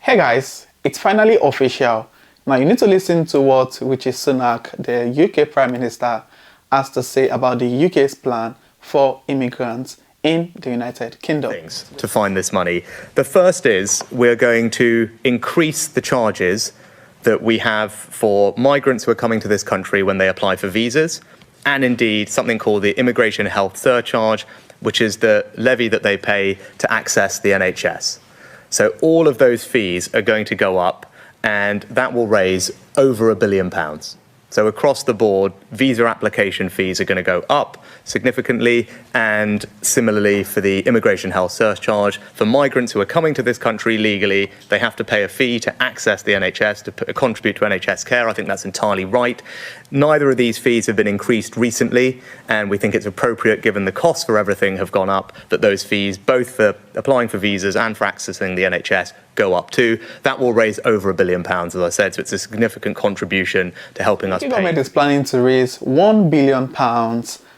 Hey guys, it's finally official. Now you need to listen to what Rishi Sunak, the UK Prime Minister, has to say about the UK's plan for immigrants in the United Kingdom. Things to find this money. The first is we're going to increase the charges that we have for migrants who are coming to this country when they apply for visas, and indeed something called the immigration health surcharge, which is the levy that they pay to access the NHS. So all of those fees are going to go up, and that will raise over £1 billion. So across the board, visa application fees are going to go up significantly, and similarly for the immigration health surcharge. For migrants who are coming to this country legally, they have to pay a fee to access the NHS, to contribute to NHS care. I think that's entirely right. Neither of these fees have been increased recently, and we think it's appropriate, given the costs for everything have gone up, that those fees, both for applying for visas and for accessing the NHS, go up too. That will raise over £1 billion, as I said, so it's a significant contribution to helping us pay. The government is planning to raise £1 billion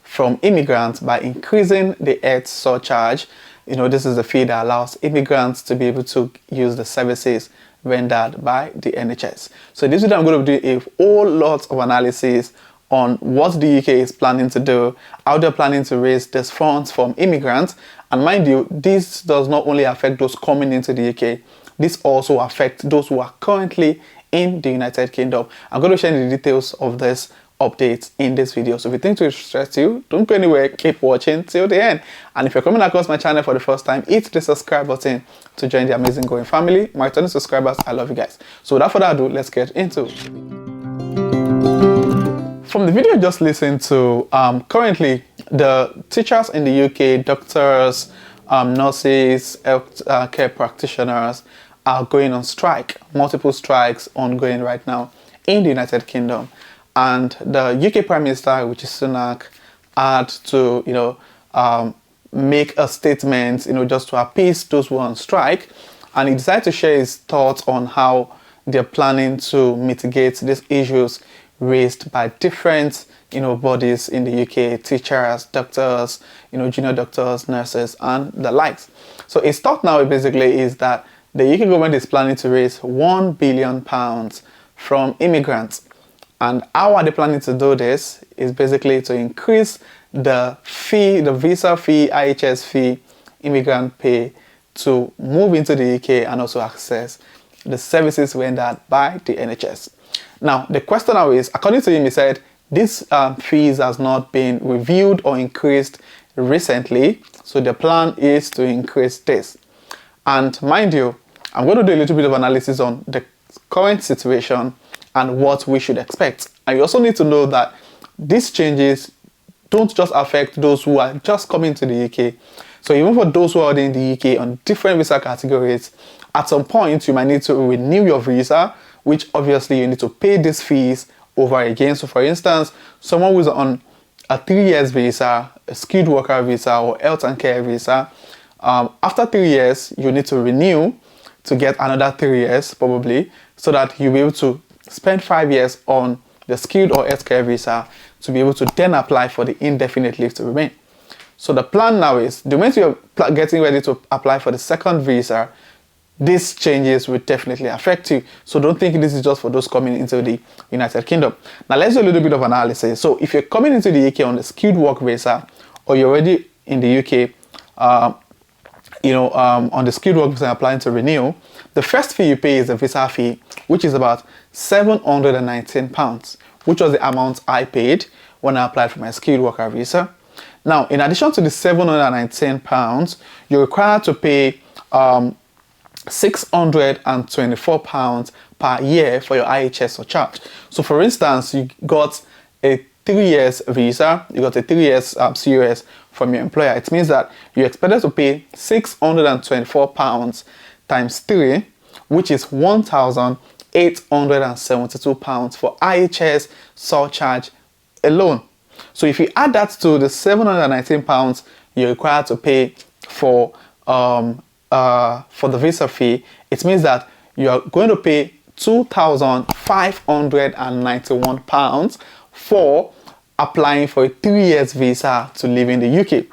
from immigrants by increasing the health surcharge. You know, this is the fee that allows immigrants to be able to use the services rendered by the NHS. So this video I'm going to do a whole lot of analysis on what the UK is planning to do, how they're planning to raise these funds from immigrants. And mind you, this does not only affect those coming into the UK, this also affects those who are currently in the United Kingdom. I'm going to share the details of this update in this video. So if you think it interests you, don't go anywhere, keep watching till the end. And if you're coming across my channel for the first time, hit the subscribe button to join the amazing growing family. My returning subscribers, I love you guys. So without further ado, let's get into it. From the video just listened to, currently the teachers in the UK, doctors, nurses, health care practitioners are going on strike. Multiple strikes ongoing right now in the United Kingdom. And the UK Prime Minister, Rishi Sunak, had to, make a statement, just to appease those who are on strike. And he decided to share his thoughts on how they're planning to mitigate these issues raised by different, bodies in the UK, teachers, doctors, junior doctors, nurses, and the likes. So his thought now basically is that the UK government is planning to raise £1 billion from immigrants. And how are they planning to do this is basically to increase the fee, the visa fee, IHS fee, immigrant pay to move into the UK and also access the services rendered by the NHS. Now, the question now is, according to him, he said, these fees has not been reviewed or increased recently. So the plan is to increase this. And mind you, I'm going to do a little bit of analysis on the current situation and what we should expect. And you also need to know that these changes don't just affect those who are just coming to the UK. So even for those who are in the UK on different visa categories, at some point you might need to renew your visa, which obviously you need to pay these fees over again. So for instance, someone who's on a 3 years visa, a skilled worker visa, or health and care visa, after 3 years, you need to renew to get another 3 years probably, so that you'll be able to spend 5 years on the skilled or healthcare visa to be able to then apply for the indefinite leave to remain. So the plan now is, the moment you're getting ready to apply for the second visa, these changes will definitely affect you. So don't think this is just for those coming into the United Kingdom. Now let's do a little bit of analysis. So if you're coming into the UK on the skilled work visa, or you're already in the UK, on the skilled work visa applying to renew, the first fee you pay is the visa fee, which is about £719, which was the amount I paid when I applied for my skilled worker visa. Now, in addition to the £719, you're required to pay £624 per year for your IHS surcharge. So for instance, you got a 3 years visa, you got a 3 years COS from your employer. It means that you're expected to pay £624 times 3, which is £1,872 for IHS surcharge alone. So if you add that to the £719 you're required to pay for the visa fee, it means that you are going to pay £2,591 for applying for a 3 years visa to live in the UK.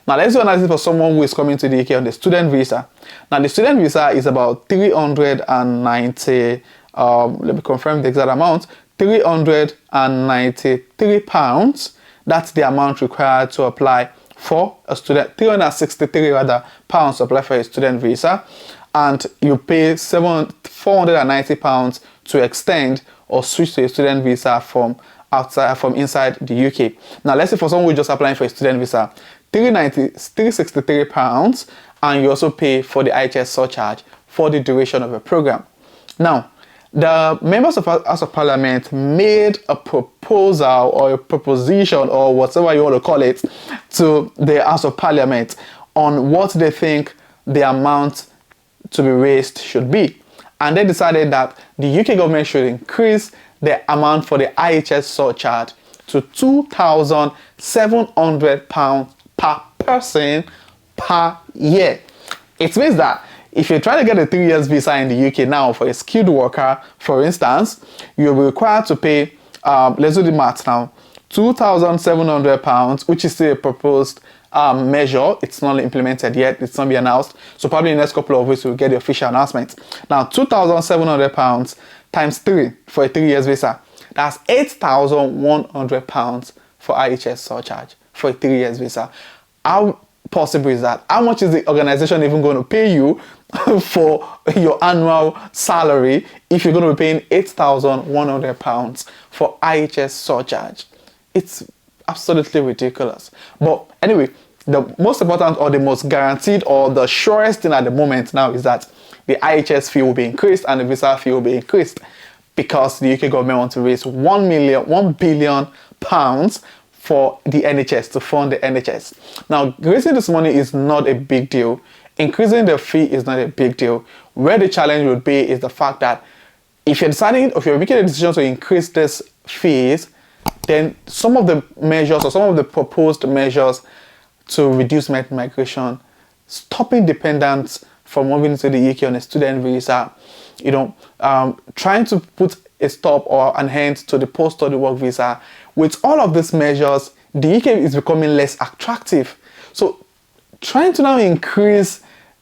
Now let's do analysis for someone who is coming to the UK on the student visa. Now the student visa is about 390, let me confirm the exact amount, £393. That's the amount required to apply for a student, 363 rather pounds to apply for a student visa, and you pay £490 to extend or switch to a student visa from inside the UK. Now let's say for someone who is just applying for a student visa, £363, and you also pay for the IHS surcharge for the duration of the program. Now, the members of House of Parliament made a proposal or a proposition or whatever you want to call it to the House of Parliament on what they think the amount to be raised should be. And they decided that the UK government should increase the amount for the IHS surcharge to £2,700 per person per year. It means that if you're trying to get a 3 years visa in the UK now for a skilled worker, for instance, you'll be required to pay, let's do the maths now, £2,700, which is still a proposed measure. It's not implemented yet. It's not been announced. So probably in the next couple of weeks, we'll get the official announcement. Now, £2,700 times 3 for a 3 years visa. That's £8,100 for IHS surcharge for a 3 years visa. How possible is that? How much is the organization even going to pay you for your annual salary if you're going to be paying £8,100 for IHS surcharge? It's absolutely ridiculous. But anyway, the most important or the most guaranteed or the surest thing at the moment now is that the IHS fee will be increased and the visa fee will be increased because the UK government wants to raise £1 billion for the NHS, to fund the NHS. Now, raising this money is not a big deal. Increasing the fee is not a big deal. Where the challenge would be is the fact that if you're deciding, if you're making a decision to increase these fees, then some of the measures or some of the proposed measures to reduce migration, stopping dependents from moving to the UK on a student visa, trying to put a stop or an end to the post-study work visa. With all of these measures, the UK is becoming less attractive. So trying to now increase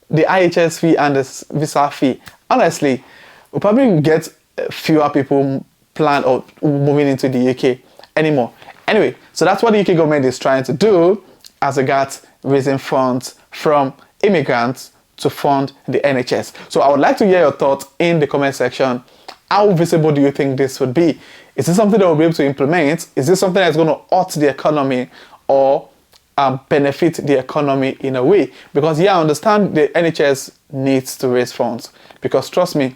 the IHS fee and the visa fee, honestly, we'll probably get fewer people planned or moving into the UK anymore. Anyway, so that's what the UK government is trying to do as regards raising funds from immigrants to fund the NHS. So I would like to hear your thoughts in the comment section. How visible do you think this would be? Is this something that we'll be able to implement? Is this something that's going to hurt the economy or benefit the economy in a way? Because I understand the NHS needs to raise funds, because trust me,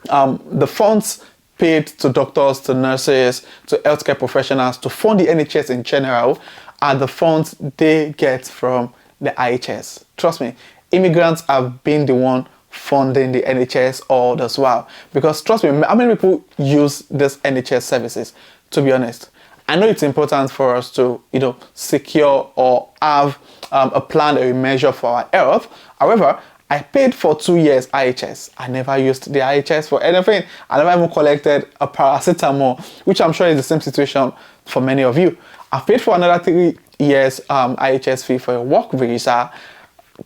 the funds paid to doctors, to nurses, to healthcare professionals, to fund the NHS in general are the funds they get from the IHS. Trust me, immigrants have been the one funding the NHS all as well. Because trust me, how many people use this NHS services? To be honest, I know it's important for us to secure or have a plan or a measure for our health. However, I paid for 2 years IHS. I never used the IHS for anything. I never even collected a paracetamol, which I'm sure is the same situation for many of you. I've paid for another 3 years IHS fee for a work visa.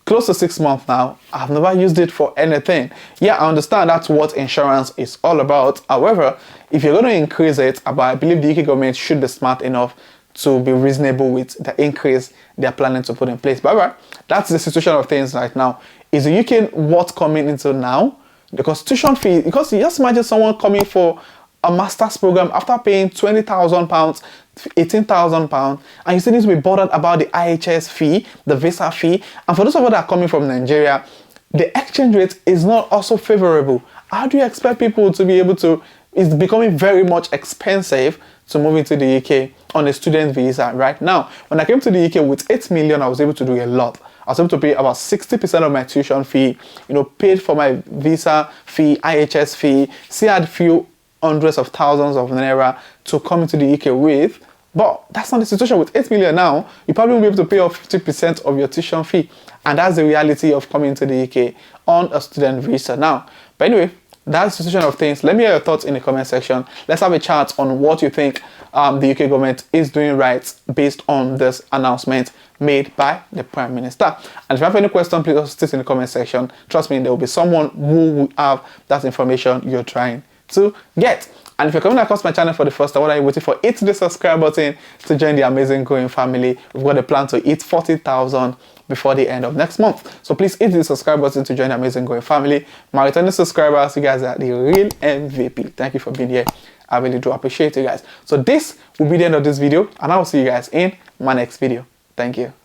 Close to 6 months now. I've never used it for anything. Yeah, I understand that's what insurance is all about. However, if you're going to increase it, I believe the UK government should be smart enough to be reasonable with the increase they're planning to put in place. But that's the situation of things right now. Is the UK worth coming into now? The constitution fee, because you just imagine someone coming for a master's program after paying £20,000, £18,000, and you still need to be bothered about the IHS fee, the visa fee. And for those of us that are coming from Nigeria, the exchange rate is not also favorable. How do you expect people to be able to? It's becoming very much expensive to move into the UK on a student visa right now. When I came to the UK with 8 million, I was able to do a lot. I was able to pay about 60% of my tuition fee, paid for my visa fee, IHS fee, still had a few hundreds of thousands of naira to come into the UK with. But that's not the situation. With 8 million now, you probably will be able to pay off 50% of your tuition fee. And that's the reality of coming to the UK on a student visa now. But anyway, that's the situation of things. Let me hear your thoughts in the comment section. Let's have a chat on what you think the UK government is doing right based on this announcement made by the Prime Minister. And if you have any question, please also state in the comment section. Trust me, there will be someone who will have that information you're trying to get. And if you're coming across my channel for the first time, what are you waiting for? Hit the subscribe button to join the amazing growing family. We've got a plan to hit 40,000 before the end of next month. So please hit the subscribe button to join the amazing growing family. My returning subscribers, you guys are the real MVP. Thank you for being here. I really do appreciate you guys. So this will be the end of this video, and I will see you guys in my next video. Thank you.